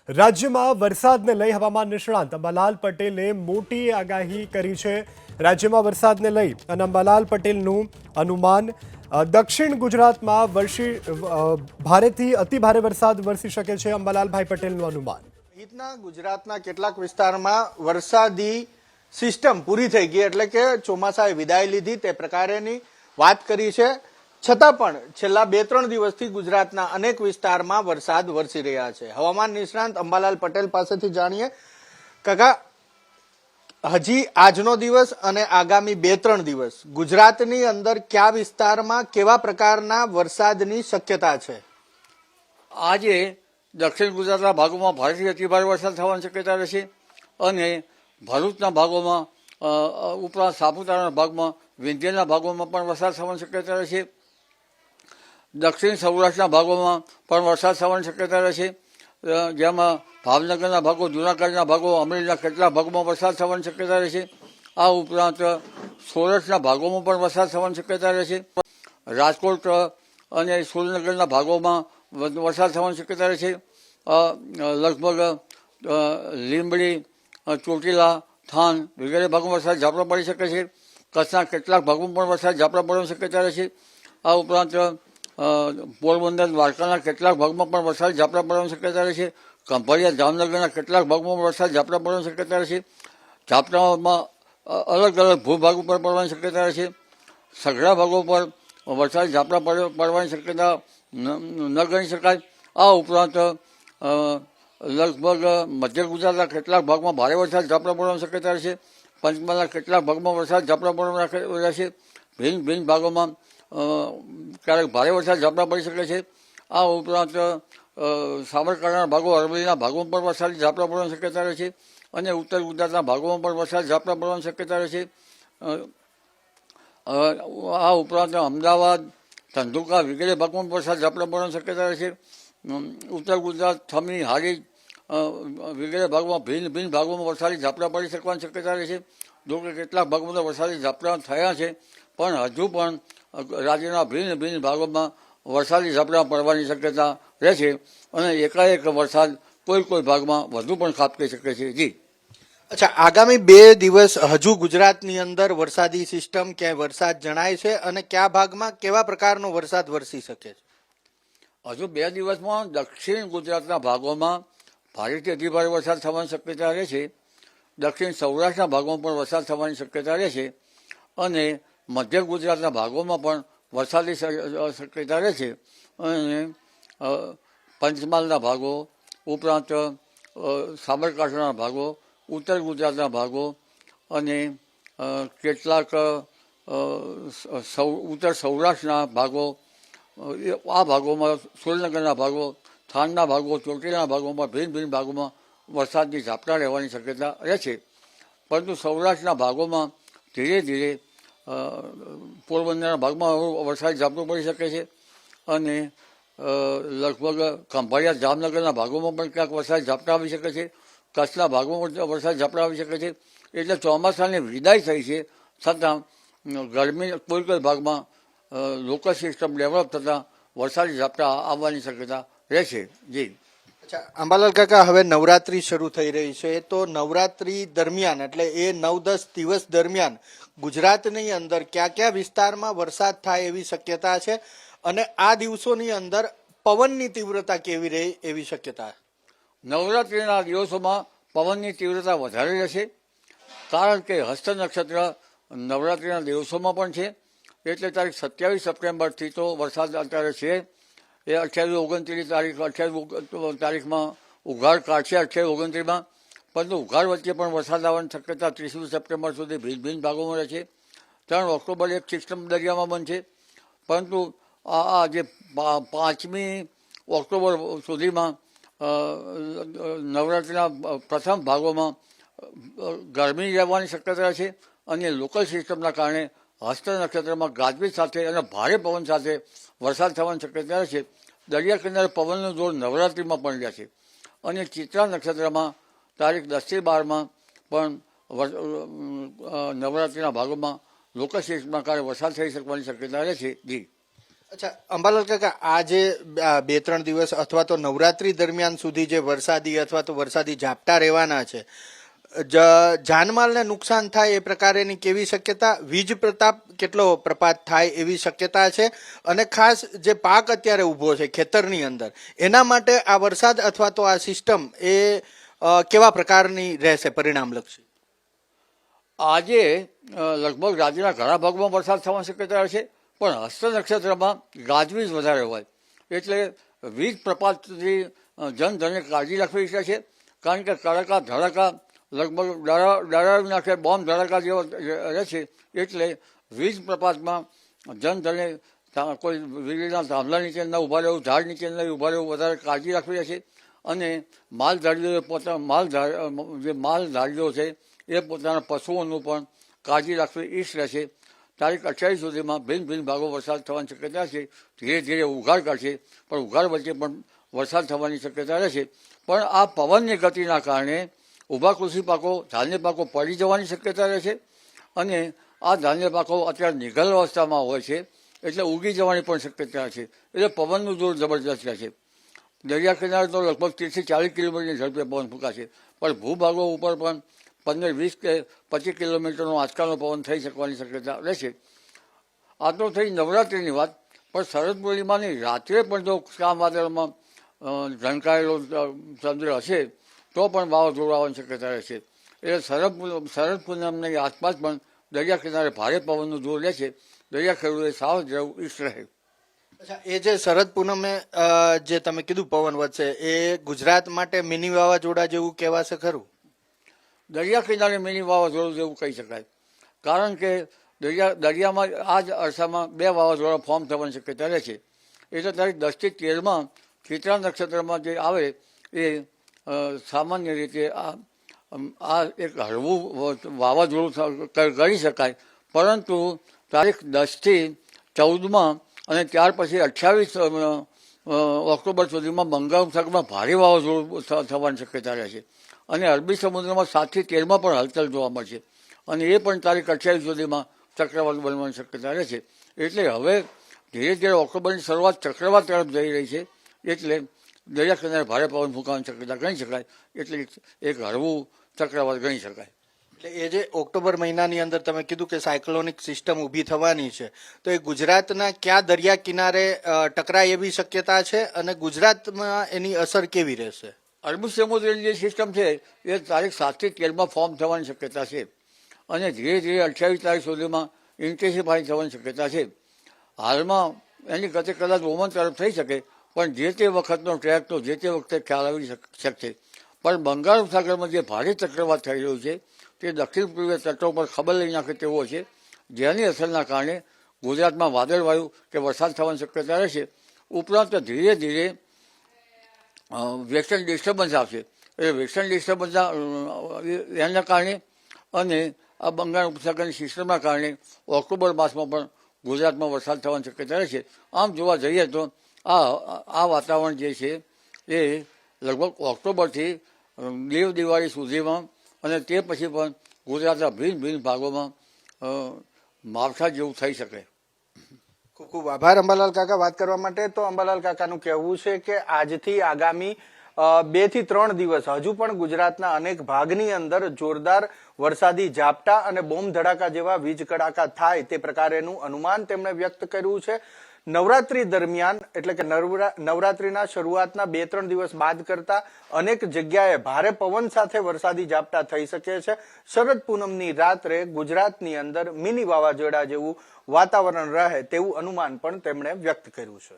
રાજ્યમાં વરસાદને લઈ હવામાન નિષ્ણાંત અંબાલાલ પટેલે મોટી આગાહી કરી છે। રાજ્યમાં વરસાદને લઈ અને અંબાલાલ પટેલનું અનુમાન દક્ષિણ ગુજરાતમાં ભારેથી અતિભારે વરસાદ વરસી શકે છે। અંબાલાલભાઈ પટેલનું અનુમાન સહિતના ગુજરાતના કેટલાક વિસ્તારમાં વરસાદી સિસ્ટમ પૂરી થઈ ગઈ, એટલે કે ચોમાસાએ વિદાય લીધી તે પ્રકારેની વાત કરી છે। છતાં પણ છેલ્લા 2-3 દિવસથી ગુજરાતના અનેક વિસ્તારમાં વરસાદ વરસી રહ્યા છે। હવામાન નિષ્ણાંત અંબાલાલ પટેલ પાસેથી જાણીએ, કાકા, હજી આજનો દિવસ અને આગામી 2-3 દિવસ ગુજરાતની અંદર કયા વિસ્તારમાં કેવા પ્રકારના વરસાદની શક્યતા છે? આજે દક્ષિણ ગુજરાતના ભાગોમાં ભારેથી અતિભારે વરસાદ થવાની શક્યતા રહેશે અને ભરૂચના ભાગોમાં ઉપરાંત સાપુતારાના ભાગમાં વિંધ્યના ભાગોમાં પણ વરસાદ થવાની શક્યતા રહેશે। દક્ષિણ સૌરાષ્ટ્રના ભાગોમાં પણ વરસાદ થવાની શક્યતા રહેશે, જેમાં ભાવનગરના ભાગો, જૂનાગઢના ભાગો, અમરેલીના કેટલાક ભાગોમાં વરસાદ થવાની શક્યતા રહેશે। આ ઉપરાંત સૌરાષ્ટ્રના ભાગોમાં પણ વરસાદ થવાની શક્યતા રહેશે। રાજકોટ અને સુરેન્દ્રનગરના ભાગોમાં વરસાદ થવાની શક્યતા રહેશે। લગભગ લીંબડી, ચોટીલા, થાન વગેરે ભાગોમાં વરસાદ ઝાપટા પડી શકે છે। કચ્છના કેટલાક ભાગોમાં પણ વરસાદ ઝાપટા પડવાની શક્યતા રહેશે। આ ઉપરાંત પોરબંદર, દ્વારકાના કેટલાક ભાગમાં પણ વરસાદ ઝાપટા પડવાની શક્યતા રહેશે। ખંભાળિયા, જામનગરના કેટલાક ભાગમાં વરસાદ ઝાપટા પડવાની શક્યતા રહેશે। ઝાપટામાં અલગ અલગ ભૂભાગ ઉપર પડવાની શક્યતા રહેશે। સઘળા ભાગો પર વરસાદ ઝાપટા પડવાની શક્યતા ન ગણી શકાય। આ ઉપરાંત લગભગ મધ્ય ગુજરાતના કેટલાક ભાગમાં ભારે વરસાદ ઝાપટા પડવાની શક્યતા રહેશે। પંચમહાલના કેટલાક ભાગમાં વરસાદ ઝાપટા પડવાના રહેશે। ભિન્ન ભિન્ન ભાગોમાં ક્યારેક ભારે વરસાદ ઝાપટા પડી શકે છે। આ ઉપરાંત સાબરકાંઠાના ભાગો, અરવલ્લીના ભાગોમાં પણ વરસાદી ઝાપટા પડવાની શક્યતા રહેશે અને ઉત્તર ગુજરાતના ભાગોમાં પણ વરસાદ ઝાપટા પડવાની શક્યતા રહેશે। આ ઉપરાંત અમદાવાદ, ધંધુકા વગેરે ભાગોમાં વરસાદ ઝાપટા પડવાની શક્યતા રહેશે। ઉત્તર ગુજરાત, થમી, હારીજ વગેરે ભાગોમાં ભિન્ન ભિન્ન ભાગોમાં વરસાદી ઝાપટા પડી શકવાની શક્યતા રહેશે। જોકે કેટલાક ભાગોમાં વરસાદી ઝાપટા થયા છે, પણ હજુ પણ રાજ્યના ભિન્ન ભિન્ન ભાગોમાં વરસાદી ઝાપટા પડવાની શક્યતા રહેશે અને એકાએક વરસાદ કોઈ ભાગમાં વધુ પણ ખાબકી શકે છે। જી, અચ્છા, આગામી 2 દિવસ હજુ ગુજરાતની અંદર વરસાદી સિસ્ટમ ક્યાંય વરસાદ જણાય છે અને કયા ભાગમાં કેવા પ્રકારનો વરસાદ વરસી શકે છે? હજુ 2 દિવસમાં દક્ષિણ ગુજરાતના ભાગોમાં ભારેથી અતિભારે વરસાદ થવાની શક્યતા રહેશે। દક્ષિણ સૌરાષ્ટ્રના ભાગોમાં પણ વરસાદ થવાની શક્યતા રહેશે અને મધ્ય ગુજરાતના ભાગોમાં પણ વરસાદની શક્યતા રહેશે અને પંચમહાલના ભાગો ઉપરાંત સાબરકાંઠાના ભાગો, ઉત્તર ગુજરાતના ભાગો અને કેટલાક ઉત્તર સૌરાષ્ટ્રના ભાગો, આ ભાગોમાં સુરેન્દ્રનગરના ભાગો, થાનના ભાગો, ચોટીલાના ભાગોમાં ભિન્ન ભિન્ન ભાગોમાં વરસાદની ઝાપટા રહેવાની શક્યતા રહેશે। પરંતુ સૌરાષ્ટ્રના ભાગોમાં ધીરે ધીરે પોરબંદરના ભાગમાં વરસાદી ઝાપટું પડી શકે છે અને લગભગ ખંભાળિયા, જામનગરના ભાગોમાં પણ ક્યાંક વરસાદી ઝાપટા આવી શકે છે। કચ્છના ભાગોમાં પણ વરસાદી ઝાપટા આવી શકે છે। એટલે ચોમાસાની વિદાય થઈ છે, છતાં ગરમી કોઈ ભાગમાં લોકલ સિસ્ટમ ડેવલપ થતાં વરસાદી ઝાપટા આવવાની શક્યતા રહેશે। જી, અચ્છા અંબાલાલ કાકા, હવે નવરાત્રી શરૂ થઈ રહી છે, તો નવરાત્રી દરમિયાન એટલે એ 9-10 દિવસ દરમિયાન ગુજરાતની અંદર કયા કયા વિસ્તારમાં વરસાદ થાય એવી શક્યતા છે અને આ દિવસોની અંદર પવનની તીવ્રતા કેવી રહે એવી શક્યતા? નવરાત્રિના દિવસોમાં પવનની તીવ્રતા વધારે રહેશે, કારણ કે હસ્ત નક્ષત્ર નવરાત્રિના દિવસોમાં પણ છે। એટલે તારીખ 27 સપ્ટેમ્બરથી તો વરસાદ અત્યારે છે, એ 28-29 તારીખ, 28 તારીખમાં ઉઘાડ કાઢશે, 28-29માં, પરંતુ ઉઘાડ વચ્ચે પણ વરસાદ આવવાની શક્યતા 30 સપ્ટેમ્બર સુધી ભિન્ન ભિન્ન ભાગોમાં રહેશે। 3 ઓક્ટોબર એક સિસ્ટમ દરિયામાં બનશે, પરંતુ આ જે 5મી ઓક્ટોબર સુધીમાં નવરાત્રિના પ્રથમ ભાગોમાં ગરમી રહેવાની શક્યતા છે અને લોકલ સિસ્ટમના કારણે હસ્ત નક્ષત્રમાં ગાજવીજ સાથે અને ભારે પવન સાથે વરસાદ થવાની શક્યતા રહેશે। દરિયા કિનારે પવનનો જોર નવરાત્રિમાં પણ રહેશે અને ચિત્રા નક્ષત્રમાં તારીખ 10થી 12માં પણ નવરાત્રિના ભાગોમાં લોકલ સિસ્ટમના કારણે વરસાદ થઈ શકવાની શક્યતા રહેશે। જી, અચ્છા અંબાલાલ કાકા, આ જે 2-3 દિવસ અથવા તો નવરાત્રી દરમિયાન સુધી જે વરસાદી અથવા તો વરસાદી ઝાપટા રહેવાના છે, જાનમાલને નુકસાન થાય એ પ્રકારેની કેવી શક્યતા, વીજ પ્રતાપ કેટલો પ્રપાત થાય એવી શક્યતા છે, અને ખાસ જે પાક અત્યારે ઊભો છે ખેતરની અંદર, એના માટે આ વરસાદ અથવા તો આ સિસ્ટમ એ કેવા પ્રકારની રહેશે પરિણામલક્ષી? આજે લગભગ રાજ્યના ઘણા ભાગમાં વરસાદ થવાની શક્યતા છે, પણ હસ્ત નક્ષત્રમાં ગાજવીજ વધારે હોય એટલે વીજ પ્રપાતથી જનધનને કાળજી રાખવી છે, કારણ કે કડાકા ધડાકા લગભગ ડરાવી નાખે, બોમ્બ ધડાકા જેવો રહેશે, એટલે વીજ પ્રપાતમાં જનધને કોઈ વીજળીના થાંભલા નીચે ન ઊભા રહેવું, ઝાડ નીચે નહીં ઊભા રહેવું, વધારે કાળજી રાખવી છે. અને માલધારીઓએ જે માલધારીઓ છે એ પોતાના પશુઓનું પણ કાળજી રાખવી ઈચ્છ રહેશે. તારીખ 28 સુધીમાં ભિન્ન ભિન્ન ભાગો વરસાદ થવાની શક્યતા છે. ધીરે ધીરે ઉઘાડ કાઢશે, પણ ઉઘાડ વચ્ચે પણ વરસાદ થવાની શક્યતા રહેશે. પણ આ પવનની ગતિના કારણે ઊભા કૃષિ પાકો, ધાન્ય પાકો પડી જવાની શક્યતા રહેશે, અને આ ધાન્ય પાકો અત્યારે નિઘલ અવસ્થામાં હોય છે એટલે ઉગી જવાની પણ શક્યતા છે. એટલે પવનનું જોર જબરજસ્ત રહેશે. દરિયા કિનારે તો લગભગ 30 થી 40 કિલોમીટરની ઝડપે પવન ફૂંકાશે, પણ ભૂભાગો ઉપર પણ 15, 20 કે 25 કિલોમીટરનો આજકાલનો પવન થઈ શકવાની શક્યતા રહેશે. આ તો થઈ નવરાત્રિની વાત, પણ શરદ પૂર્ણિમાની રાત્રે પણ જો કામ વાદળમાં ઢંકાયેલો ચંદ્ર હશે તો પણ વાવાઝોડું આવવાની શક્યતા રહેશે. એટલે શરદ પૂનમની આસપાસ પણ દરિયા કિનારે ભારે પવનનું જોર રહેશે. દરિયા ખેડૂતોએ સાવધ રહેવું ઈચ્છ રહે. અચ્છા, એ જે શરદ પૂનમે જે તમે કીધું પવન વધશે, એ ગુજરાત માટે મિની વાવાઝોડા જેવું કહેવાશે ખરું? દરિયા કિનારે મિની વાવાઝોડું જેવું કહી શકાય, કારણ કે દરિયામાં આ જ અરસામાં 2 વાવાઝોડા ફોર્મ થવાની શક્યતા રહે છે. એટલે તારીખ 10 થી 13માં ચિત્રા નક્ષત્રમાં જે આવે એ સામાન્ય રીતે આ એક હળવું વાવાઝોડું ગણી શકાય, પરંતુ તારીખ 10 થી 14માં અને ત્યાર પછી 28 ઓક્ટોબર સુધીમાં બંગાળ ઉપસાગરમાં ભારે વાવાઝોડું થવાની શક્યતા રહેશે, અને અરબી સમુદ્રમાં 7 થી 13માં પણ હલચલ જોવા મળશે, અને એ પણ તારીખ 28 સુધીમાં ચક્રવાત બનવાની શક્યતા રહેશે. એટલે હવે ધીરે ધીરે ઓક્ટોબરની શરૂઆત ચક્રવાત તરફ જઈ રહી છે, એટલે દરિયા કિનારે ભારે પવન ફૂંકાવાની શક્યતા ગણી શકાય, એટલે એક હળવું ચક્રવાત ગણી શકાય. એટલે એ જે ઓક્ટોબર મહિનાની અંદર તમે કીધું કે સાયક્લોનિક સિસ્ટમ ઊભી થવાની છે, તો એ ગુજરાતના કયા દરિયા કિનારે ટકરાય એવી શક્યતા છે, અને ગુજરાતમાં એની અસર કેવી રહેશે? અરબી સમુદ્રની જે સિસ્ટમ છે એ તારીખ 7 થી 13માં ફોર્મ થવાની શક્યતા છે, અને ધીરે ધીરે 28 તારીખ સુધીમાં ઇન્ટેન્સિફાઈ થવાની શક્યતા છે. હાલમાં એની ગતિ કદાચ ઓમન તરફ થઈ શકે, પણ જે તે વખતનો ટ્રેક તો જે તે વખતે ખ્યાલ આવી શકશે. પણ બંગાળ ઉપસાગરમાં જે ભારે ચક્રવાત થઈ રહ્યું છે તે દક્ષિણ પૂર્વીય તટો પર ખબર લઈ નાખે તેવો છે, જેની અસરના કારણે ગુજરાતમાં વાદળવાયુ કે વરસાદ થવાની શક્યતા રહેશે. ઉપરાંત ધીરે ધીરે વેસ્ટર્ન ડિસ્ટર્બન્સ આવશે, એટલે વેસ્ટર્ન ડિસ્ટર્બન્સ એના કારણે અને આ બંગાળ ઉપસાગરની સિસ્ટમના કારણે ઓક્ટોબર માસમાં પણ ગુજરાતમાં વરસાદ થવાની શક્યતા રહેશે. આમ જોવા જઈએ તો આ વાતાવરણ જે છે એ લગભગ ઓક્ટોબરથી દેવ દિવાળી સુધીમાં, અને તે પછી પણ ગુજરાતના ભિન્ન ભિન્ન ભાગોમાં માવઠા જેવું થઈ શકે. ખૂબ ખૂબ આભાર અંબાલાલ કાકા વાત કરવા માટે. તો અંબાલાલ કાકાનું કહેવું છે કે આજથી આગામી 2 થી 3 દિવસ હજુ પણ ગુજરાતના અનેક ભાગની અંદર જોરદાર વરસાદી ઝાપટા અને બોમ્બ ધડાકા જેવા વીજ કડાકા થાય તે પ્રકારેનું અનુમાન તેમણે વ્યક્ત કર્યું છે. નવરાત્રી દરમિયાન એટલે કે નવરાત્રીના શરૂઆતના 2-3 દિવસ બાદ કરતા અનેક જગ્યાએ ભારે પવન સાથે વરસાદી ઝાપટા થઈ શકે છે. શરદ પૂનમની રાત્રે ગુજરાતની અંદર મિની વાવાઝોડા જેવું વાતાવરણ રહે તેવું અનુમાન પણ તેમણે વ્યક્ત કર્યું છે.